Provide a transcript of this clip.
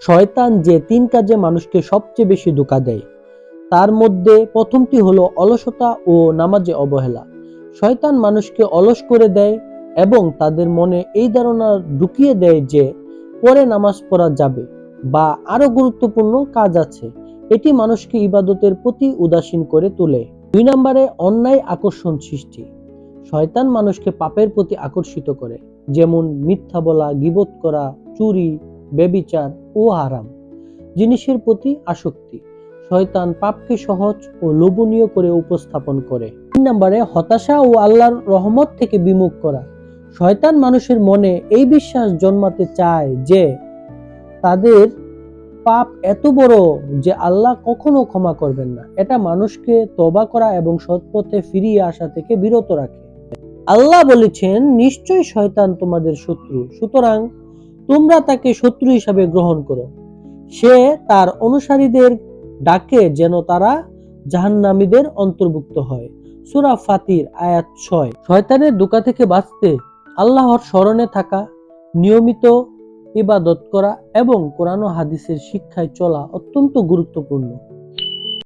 শয়তান যে 3 কাজে মানুষকে সবচেয়ে বেশি ধোঁকা দেয়, তার মধ্যে প্রথমটি হলো অলসতা ও নামাজে অবহেলা। শয়তান মানুষকে অলস করে দেয় এবং তাদের মনে এই ধারণা ঢুকিয়ে দেয় যে পরে নামাজ পড়া যাবে বা আরো গুরুত্বপূর্ণ কাজ আছে। এটি মানুষকে ইবাদতের প্রতি উদাসীন করে তোলে। 2 নম্বরে অন্যায় আকর্ষণ সৃষ্টি। শয়তান মানুষকে পাপের প্রতি আকর্ষিত করে, যেমন মিথ্যা বলা, গীবত করা, চুরি, ব্যভিচার ও হারাম জিনিসের প্রতি আসক্তি। শয়তান পাপকে সহজ ও লোভনীয় করে উপস্থাপন করে। 3 নম্বরে হতাশা ও আল্লাহর রহমত থেকে বিমুখ করা। শয়তান মানুষের মনে এই বিশ্বাস জন্মাতে চায় যে তাদের পাপ এত বড় যে আল্লাহ কখনো ক্ষমা করবেন না। এটা মানুষকে তওবা করা এবং সৎ পথে ফিরিয়ে আসা থেকে বিরত রাখে। আল্লাহ বলেছেন, নিশ্চয়ই শয়তান তোমাদের শত্রু, সুতরাং তোমরা তাকে শত্রু হিসাবে গ্রহণ করো। সে তার অনুসারীদের ডাকে যেন তারা জাহান্নামীদের অন্তর্ভুক্ত হয়। সূরা ফাতির আয়াত 6। শয়তানের ধোঁকা থেকে বাঁচতে আল্লাহর স্মরণে থাকা, নিয়মিত ইবাদত করা এবং কোরআন ও হাদিসের শিক্ষায় চলা অত্যন্ত গুরুত্বপূর্ণ।